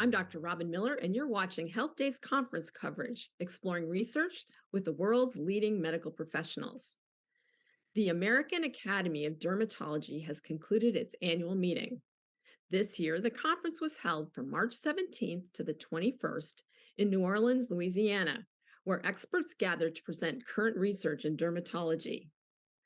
I'm Dr. Robin Miller, and you're watching HealthDay's conference coverage, exploring research with the world's leading medical professionals. The American Academy of Dermatology has concluded its annual meeting. This year, the conference was held from March 17th to the 21st in New Orleans, Louisiana, where experts gathered to present current research in dermatology.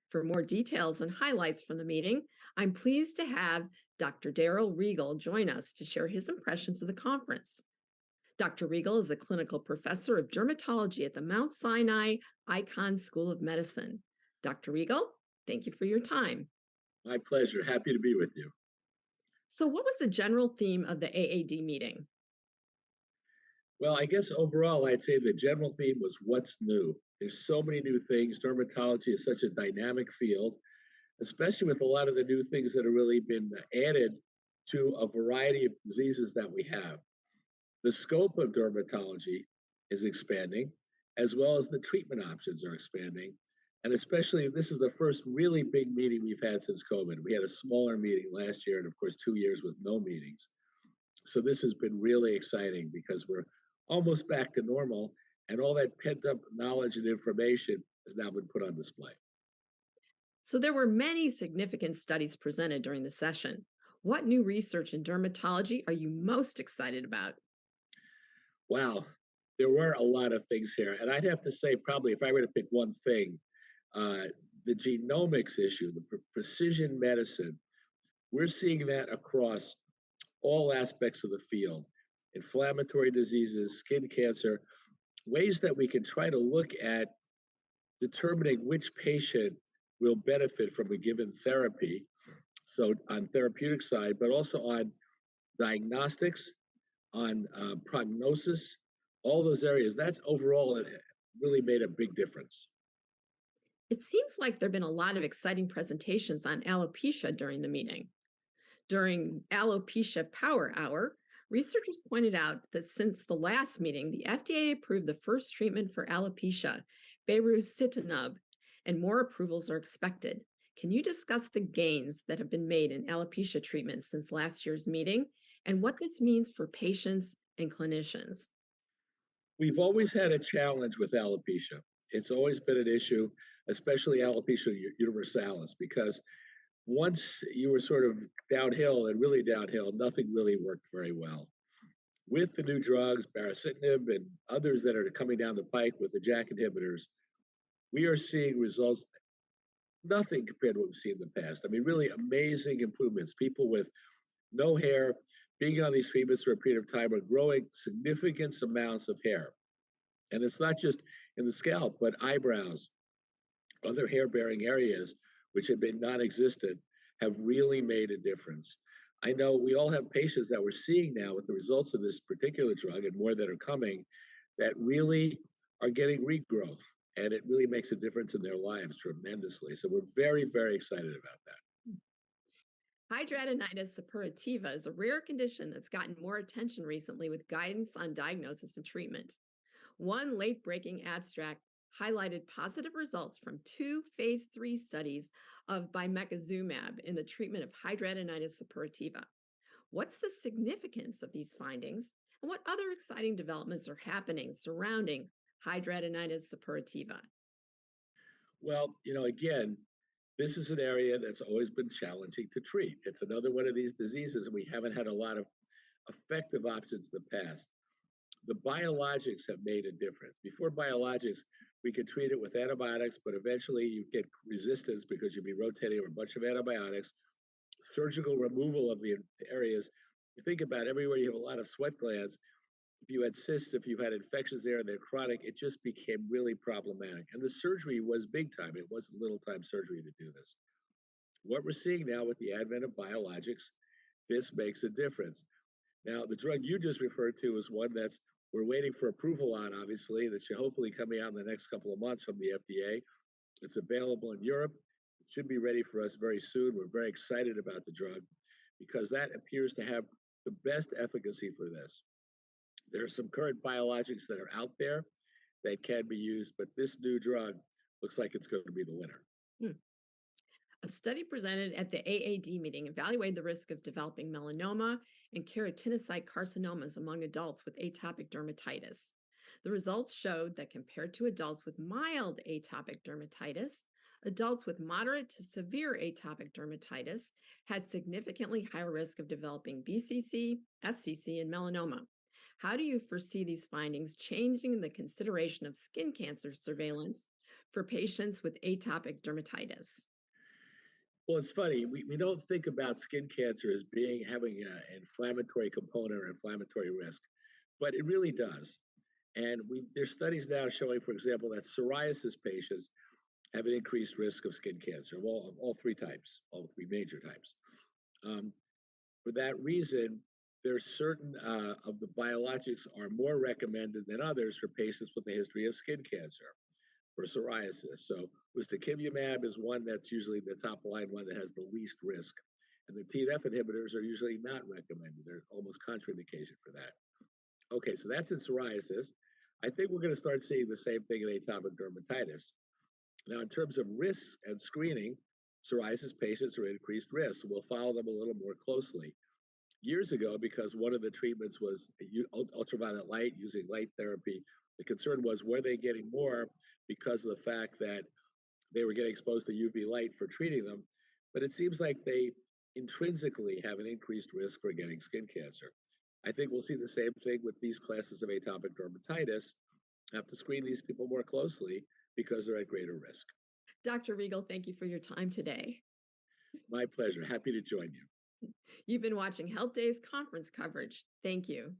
For more details and highlights from the meeting, I'm pleased to have Dr. Darrell Rigel join us to share his impressions of the conference. Dr. Rigel is a clinical professor of dermatology at the Mount Sinai Icahn School of Medicine. Dr. Rigel, thank you for your time. My pleasure. Happy to be with you. So, what was the general theme of the AAD meeting? Well, I guess overall, I'd say the general theme was what's new. There's so many new things. Dermatology is such a dynamic field, especially with a lot of the new things that have really been added to a variety of diseases that we have. The scope of dermatology is expanding, as well as the treatment options are expanding. And especially, this is the first really big meeting we've had since COVID. We had a smaller meeting last year, and of course, 2 years with no meetings. So this has been really exciting because we're almost back to normal, and all that pent up knowledge and information has now been put on display. So, there were many significant studies presented during the session. What new research in dermatology are you most excited about? Wow, there were a lot of things here. And I'd have to say, probably if I were to pick one thing, uh, the genomics issue, the precision medicine, we're seeing that across all aspects of the field: inflammatory diseases, skin cancer, ways that we can try to look at determining which patient will benefit from a given therapy. So, on therapeutic side, but also on diagnostics, on prognosis, all those areas. That's overall really made a big difference. It seems like there have been a lot of exciting presentations on alopecia during the meeting. During Alopecia Power Hour, researchers pointed out that since the last meeting, the FDA approved the first treatment for alopecia, bericitinib, and more approvals are expected. Can you discuss the gains that have been made in alopecia treatment since last year's meeting and what this means for patients and clinicians? We've always had a challenge with alopecia. It's always been an issue, especially alopecia universalis, because once you were sort of downhill and really downhill, nothing really worked very well. With the new drugs, baricitinib and others that are coming down the pike with the JAK inhibitors, we are seeing results nothing compared to what we've seen in the past. I mean, really amazing improvements. People with no hair being on these treatments for a period of time are growing significant amounts of hair. And it's not just in the scalp, but eyebrows, other hair bearing areas, which have been non existent, have really made a difference. I know we all have patients that we're seeing now with the results of this particular drug and more that are coming that really are getting regrowth. And it really makes a difference in their lives tremendously. So we're very, very excited about that. Hidradenitis suppurativa is a rare condition that's gotten more attention recently with guidance on diagnosis and treatment. One late breaking abstract highlighted positive results from two phase 3 studies of bimekizumab in the treatment of hidradenitis suppurativa. What's the significance of these findings, and what other exciting developments are happening surrounding hidradenitis suppurativa? Well, again, this is an area that's always been challenging to treat. It's another one of these diseases, and we haven't had a lot of effective options in the past. The biologics have made a difference. Before biologics, we could treat it with antibiotics, but eventually you get resistance because you'd be rotating over a bunch of antibiotics. Surgical removal of the areas. You think about everywhere you have a lot of sweat glands. If you had cysts, if you had infections there and they're chronic, it just became really problematic. And the surgery was big time. It wasn't little time surgery to do this. What we're seeing now with the advent of biologics, this makes a difference. Now, the drug you just referred to is one that's we're waiting for approval on, obviously, that should hopefully coming out in the next couple of months from the FDA. It's available in Europe. It should be ready for us very soon. We're very excited about the drug because that appears to have the best efficacy for this. There are some current biologics that are out there that can be used, but this new drug looks like it's going to be the winner. Hmm. A study presented at the AAD meeting evaluated the risk of developing melanoma and keratinocyte carcinomas among adults with atopic dermatitis. The results showed that compared to adults with mild atopic dermatitis, adults with moderate to severe atopic dermatitis had significantly higher risk of developing BCC, SCC, and melanoma. How do you foresee these findings changing the consideration of skin cancer surveillance for patients with atopic dermatitis? Well, it's funny. We don't think about skin cancer as being having an inflammatory component or inflammatory risk, but it really does. And there's studies now showing, for example, that psoriasis patients have an increased risk of skin cancer, well, of all three types, all three major types. Um, for that reason, there's certain of the biologics are more recommended than others for patients with a history of skin cancer for psoriasis. So ustekinumab is one that's usually the top line one that has the least risk. And the TNF inhibitors are usually not recommended. They're almost contraindication for that. Okay, so that's in psoriasis. I think we're going to start seeing the same thing in atopic dermatitis. Now, in terms of risks and screening, psoriasis patients are at increased risk. So we'll follow them a little more closely. Years ago, because one of the treatments was ultraviolet light, using light therapy, the concern was were they getting more because of the fact that they were getting exposed to UV light for treating them. But it seems like they intrinsically have an increased risk for getting skin cancer. I think we'll see the same thing with these classes of atopic dermatitis. Have to screen these people more closely because they're at greater risk. Dr. Regal, thank you for your time today. My pleasure. Happy to join you. You've been watching Health Day's conference coverage. Thank you.